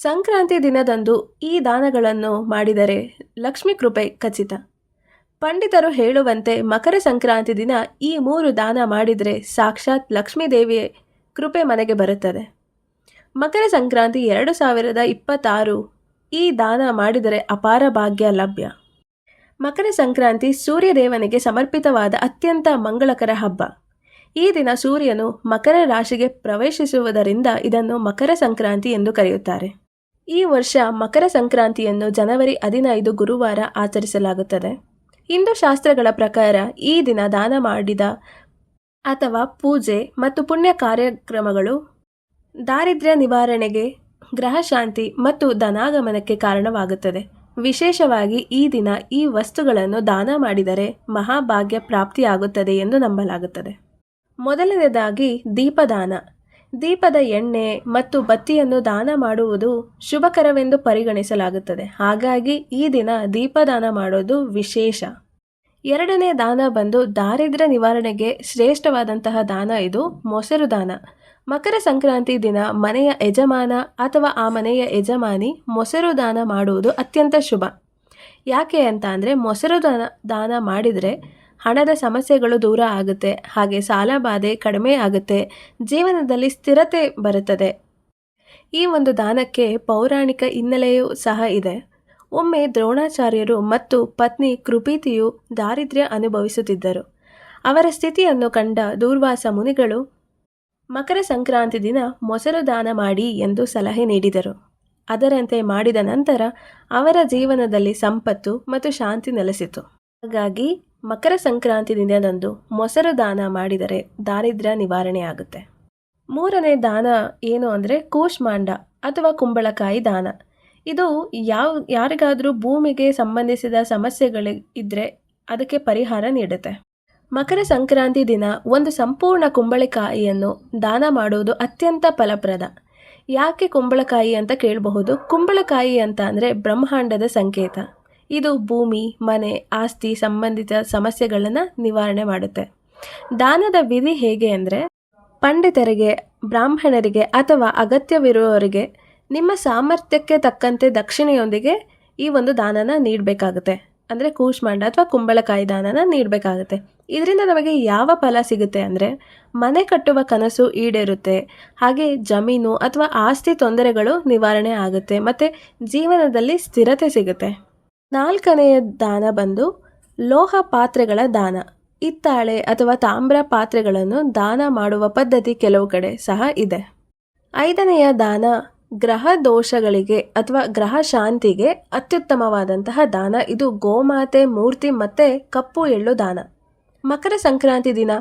ಸಂಕ್ರಾಂತಿ ದಿನದಂದು ಈ ದಾನಗಳನ್ನು ಮಾಡಿದರೆ ಲಕ್ಷ್ಮೀ ಕೃಪೆ ಖಚಿತ. ಪಂಡಿತರು ಹೇಳುವಂತೆ ಮಕರ ಸಂಕ್ರಾಂತಿ ದಿನ ಈ 3 ದಾನ ಮಾಡಿದರೆ ಸಾಕ್ಷಾತ್ ಲಕ್ಷ್ಮೀ ದೇವಿಯ ಕೃಪೆ ಮನೆಗೆ ಬರುತ್ತದೆ. ಮಕರ ಸಂಕ್ರಾಂತಿ 2026 ಈ ದಾನ ಮಾಡಿದರೆ ಅಪಾರ ಭಾಗ್ಯ ಲಭ್ಯ. ಮಕರ ಸಂಕ್ರಾಂತಿ ಸೂರ್ಯದೇವನಿಗೆ ಸಮರ್ಪಿತವಾದ ಅತ್ಯಂತ ಮಂಗಳಕರ ಹಬ್ಬ. ಈ ದಿನ ಸೂರ್ಯನು ಮಕರ ರಾಶಿಗೆ ಪ್ರವೇಶಿಸುವುದರಿಂದ ಇದನ್ನು ಮಕರ ಸಂಕ್ರಾಂತಿ ಎಂದು ಕರೆಯುತ್ತಾರೆ. ಈ ವರ್ಷ ಮಕರ ಸಂಕ್ರಾಂತಿಯನ್ನು ಜನವರಿ 15 ಗುರುವಾರ ಆಚರಿಸಲಾಗುತ್ತದೆ. ಹಿಂದೂ ಶಾಸ್ತ್ರಗಳ ಪ್ರಕಾರ ಈ ದಿನ ದಾನ ಮಾಡಿದ ಅಥವಾ ಪೂಜೆ ಮತ್ತು ಪುಣ್ಯ ಕಾರ್ಯಕ್ರಮಗಳು ದಾರಿದ್ರ್ಯ ನಿವಾರಣೆಗೆ, ಗ್ರಹ ಶಾಂತಿ ಮತ್ತು ಧನಾಗಮನಕ್ಕೆ ಕಾರಣವಾಗುತ್ತದೆ. ವಿಶೇಷವಾಗಿ ಈ ದಿನ ಈ ವಸ್ತುಗಳನ್ನು ದಾನ ಮಾಡಿದರೆ ಮಹಾಭಾಗ್ಯ ಪ್ರಾಪ್ತಿಯಾಗುತ್ತದೆ ಎಂದು ನಂಬಲಾಗುತ್ತದೆ. ಮೊದಲನೇದಾಗಿ ದೀಪದಾನ. ದೀಪದ ಎಣ್ಣೆ ಮತ್ತು ಬತ್ತಿಯನ್ನು ದಾನ ಮಾಡುವುದು ಶುಭಕರವೆಂದು ಪರಿಗಣಿಸಲಾಗುತ್ತದೆ. ಹಾಗಾಗಿ ಈ ದಿನ ದೀಪದಾನ ಮಾಡೋದು ವಿಶೇಷ. ಎರಡನೇ ದಾನ ಬಂದು ದಾರಿದ್ರ್ಯ ನಿವಾರಣೆಗೆ ಶ್ರೇಷ್ಠವಾದಂತಹ ದಾನ ಇದು ಮೊಸರು ದಾನ. ಮಕರ ಸಂಕ್ರಾಂತಿ ದಿನ ಮನೆಯ ಯಜಮಾನ ಅಥವಾ ಆ ಮನೆಯ ಯಜಮಾನಿ ಮೊಸರು ದಾನ ಮಾಡುವುದು ಅತ್ಯಂತ ಶುಭ. ಯಾಕೆ ಅಂತ ಅಂದರೆ ಮೊಸರು ದಾನ ಮಾಡಿದರೆ ಹಣದ ಸಮಸ್ಯೆಗಳು ದೂರ ಆಗುತ್ತೆ, ಹಾಗೆ ಸಾಲ ಬಾಧೆ ಕಡಿಮೆ ಆಗುತ್ತೆ, ಜೀವನದಲ್ಲಿ ಸ್ಥಿರತೆ ಬರುತ್ತದೆ. ಈ ಒಂದು ದಾನಕ್ಕೆ ಪೌರಾಣಿಕ ಹಿನ್ನೆಲೆಯೂ ಸಹ ಇದೆ. ಒಮ್ಮೆ ದ್ರೋಣಾಚಾರ್ಯರು ಮತ್ತು ಪತ್ನಿ ಕೃಪೀತಿಯು ದಾರಿದ್ರ್ಯ ಅನುಭವಿಸುತ್ತಿದ್ದರು. ಅವರ ಸ್ಥಿತಿಯನ್ನು ಕಂಡ ದೂರ್ವಾಸ ಮುನಿಗಳು ಮಕರ ಸಂಕ್ರಾಂತಿ ದಿನ ಮೊಸರು ದಾನ ಮಾಡಿ ಎಂದು ಸಲಹೆ ನೀಡಿದರು. ಅದರಂತೆ ಮಾಡಿದ ನಂತರ ಅವರ ಜೀವನದಲ್ಲಿ ಸಂಪತ್ತು ಮತ್ತು ಶಾಂತಿ ನೆಲೆಸಿತು. ಹಾಗಾಗಿ ಮಕರ ಸಂಕ್ರಾಂತಿ ದಿನದಂದು ಮೊಸರು ದಾನ ಮಾಡಿದರೆ ದಾರಿದ್ರ್ಯ ನಿವಾರಣೆ ಆಗುತ್ತೆ. ಮೂರನೇ ದಾನ ಏನು ಅಂದರೆ ಕೂಷ್ಮಾಂಡ ಅಥವಾ ಕುಂಬಳಕಾಯಿ ದಾನ. ಇದು ಯಾರಿಗಾದರೂ ಭೂಮಿಗೆ ಸಂಬಂಧಿಸಿದ ಸಮಸ್ಯೆಗಳಿದ್ದರೆ ಅದಕ್ಕೆ ಪರಿಹಾರ ನೀಡುತ್ತೆ. ಮಕರ ಸಂಕ್ರಾಂತಿ ದಿನ ಒಂದು ಸಂಪೂರ್ಣ ಕುಂಬಳಕಾಯಿಯನ್ನು ದಾನ ಮಾಡುವುದು ಅತ್ಯಂತ ಫಲಪ್ರದ. ಯಾಕೆ ಕುಂಬಳಕಾಯಿ ಅಂತ ಕೇಳಬಹುದು. ಕುಂಬಳಕಾಯಿ ಅಂತ ಅಂದರೆ ಬ್ರಹ್ಮಾಂಡದ ಸಂಕೇತ. ಇದು ಭೂಮಿ, ಮನೆ, ಆಸ್ತಿ ಸಂಬಂಧಿತ ಸಮಸ್ಯೆಗಳನ್ನು ನಿವಾರಣೆ ಮಾಡುತ್ತೆ. ದಾನದ ವಿಧಿ ಹೇಗೆ ಅಂದರೆ ಪಂಡಿತರಿಗೆ, ಬ್ರಾಹ್ಮಣರಿಗೆ ಅಥವಾ ಅಗತ್ಯವಿರುವವರಿಗೆ ನಿಮ್ಮ ಸಾಮರ್ಥ್ಯಕ್ಕೆ ತಕ್ಕಂತೆ ದಕ್ಷಿಣೆಯೊಂದಿಗೆ ಈ ಒಂದು ದಾನನ ನೀಡಬೇಕಾಗುತ್ತೆ. ಅಂದರೆ ಕೂಷ್ಮಾಂಡ ಅಥವಾ ಕುಂಬಳಕಾಯಿ ದಾನನ ನೀಡಬೇಕಾಗುತ್ತೆ. ಇದರಿಂದ ನಮಗೆ ಯಾವ ಫಲ ಸಿಗುತ್ತೆ ಅಂದರೆ ಮನೆ ಕಟ್ಟುವ ಕನಸು ಈಡೇರುತ್ತೆ, ಹಾಗೆ ಜಮೀನು ಅಥವಾ ಆಸ್ತಿ ತೊಂದರೆಗಳು ನಿವಾರಣೆ ಆಗುತ್ತೆ ಮತ್ತು ಜೀವನದಲ್ಲಿ ಸ್ಥಿರತೆ ಸಿಗುತ್ತೆ. ನಾಲ್ಕನೆಯ ದಾನ ಬಂದು ಲೋಹ ಪಾತ್ರೆಗಳ ದಾನ. ಹಿತ್ತಾಳೆ ಅಥವಾ ತಾಮ್ರ ಪಾತ್ರೆಗಳನ್ನು ದಾನ ಮಾಡುವ ಪದ್ಧತಿ ಕೆಲವು ಕಡೆ ಸಹ ಇದೆ. ಐದನೆಯ ದಾನ ಗ್ರಹ ದೋಷಗಳಿಗೆ ಅಥವಾ ಗ್ರಹ ಶಾಂತಿಗೆ ಅತ್ಯುತ್ತಮವಾದಂತಹ ದಾನ. ಇದು ಗೋಮಾತೆ ಮೂರ್ತಿ ಮತ್ತು ಕಪ್ಪು ಎಳ್ಳು ದಾನ. ಮಕರ ಸಂಕ್ರಾಂತಿ ದಿನ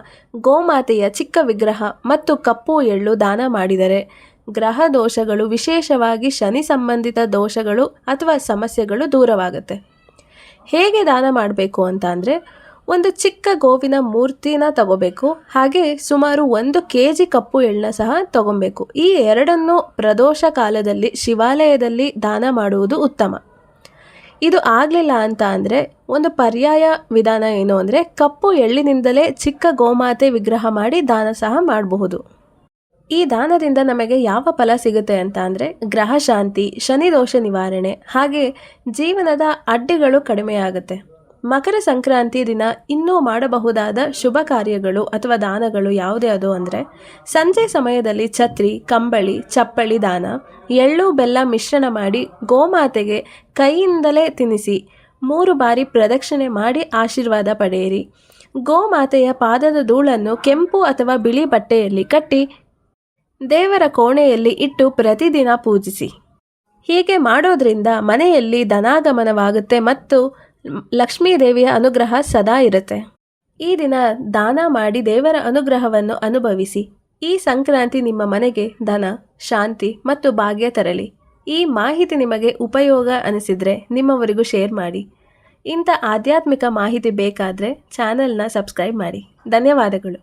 ಗೋಮಾತೆಯ ಚಿಕ್ಕ ವಿಗ್ರಹ ಮತ್ತು ಕಪ್ಪು ಎಳ್ಳು ದಾನ ಮಾಡಿದರೆ ಗ್ರಹ ದೋಷಗಳು, ವಿಶೇಷವಾಗಿ ಶನಿ ಸಂಬಂಧಿತ ದೋಷಗಳು ಅಥವಾ ಸಮಸ್ಯೆಗಳು ದೂರವಾಗುತ್ತೆ. ಹೇಗೆ ದಾನ ಮಾಡಬೇಕು ಅಂತ ಅಂದರೆ ಒಂದು ಚಿಕ್ಕ ಗೋವಿನ ಮೂರ್ತಿನ ತಗೋಬೇಕು, ಹಾಗೆ ಸುಮಾರು 1 kg ಕಪ್ಪು ಎಳ್ಳನ್ನ ಸಹ ತಗೊಬೇಕು. ಈ ಎರಡನ್ನು ಪ್ರದೋಷ ಕಾಲದಲ್ಲಿ ಶಿವಾಲಯದಲ್ಲಿ ದಾನ ಮಾಡುವುದು ಉತ್ತಮ. ಇದು ಆಗಲಿಲ್ಲ ಅಂತ ಅಂದರೆ ಒಂದು ಪರ್ಯಾಯ ವಿಧಾನ ಏನು ಅಂದರೆ ಕಪ್ಪು ಎಳ್ಳಿನಿಂದಲೇ ಚಿಕ್ಕ ಗೋಮಾತೆ ವಿಗ್ರಹ ಮಾಡಿ ದಾನ ಸಹ ಮಾಡಬಹುದು. ಈ ದಾನದಿಂದ ನಮಗೆ ಯಾವ ಫಲ ಸಿಗುತ್ತೆ ಅಂತ ಅಂದರೆ ಗ್ರಹ ಶಾಂತಿ, ಶನಿ ದೋಷ ನಿವಾರಣೆ, ಹಾಗೆ ಜೀವನದ ಅಡ್ಡಿಗಳು ಕಡಿಮೆ ಆಗುತ್ತೆ. ಮಕರ ಸಂಕ್ರಾಂತಿ ದಿನ ಇನ್ನೂ ಮಾಡಬಹುದಾದ ಶುಭ ಕಾರ್ಯಗಳು ಅಥವಾ ದಾನಗಳು ಯಾವುದ್ಯಾವುದು ಅಂದರೆ ಸಂಜೆ ಸಮಯದಲ್ಲಿ ಛತ್ರಿ, ಕಂಬಳಿ, ಚಪ್ಪಳಿ ದಾನ, ಎಳ್ಳು ಬೆಲ್ಲ ಮಿಶ್ರಣ ಮಾಡಿ ಗೋಮಾತೆಗೆ ಕೈಯಿಂದಲೇ ತಿನ್ನಿಸಿ 3 ಬಾರಿ ಪ್ರದಕ್ಷಿಣೆ ಮಾಡಿ ಆಶೀರ್ವಾದ ಪಡೆಯಿರಿ. ಗೋಮಾತೆಯ ಪಾದದ ಧೂಳನ್ನು ಕೆಂಪು ಅಥವಾ ಬಿಳಿ ಬಟ್ಟೆಯಲ್ಲಿ ಕಟ್ಟಿ ದೇವರ ಕೋಣೆಯಲ್ಲಿ ಇಟ್ಟು ಪ್ರತಿದಿನ ಪೂಜಿಸಿ. ಹೀಗೆ ಮಾಡೋದ್ರಿಂದ ಮನೆಯಲ್ಲಿ ಧನಾಗಮನವಾಗುತ್ತೆ ಮತ್ತು ಲಕ್ಷ್ಮೀ ದೇವಿಯ ಅನುಗ್ರಹ ಸದಾ ಇರುತ್ತೆ. ಈ ದಿನ ದಾನ ಮಾಡಿ ದೇವರ ಅನುಗ್ರಹವನ್ನು ಅನುಭವಿಸಿ. ಈ ಸಂಕ್ರಾಂತಿ ನಿಮ್ಮ ಮನೆಗೆ ಧನ, ಶಾಂತಿ ಮತ್ತು ಭಾಗ್ಯ ತರಲಿ. ಈ ಮಾಹಿತಿ ನಿಮಗೆ ಉಪಯೋಗ ಅನಿಸಿದರೆ ನಿಮ್ಮವರಿಗೂ ಶೇರ್ ಮಾಡಿ. ಇಂಥ ಆಧ್ಯಾತ್ಮಿಕ ಮಾಹಿತಿ ಬೇಕಾದರೆ ಚಾನೆಲ್ನ ಸಬ್ಸ್ಕ್ರೈಬ್ ಮಾಡಿ. ಧನ್ಯವಾದಗಳು.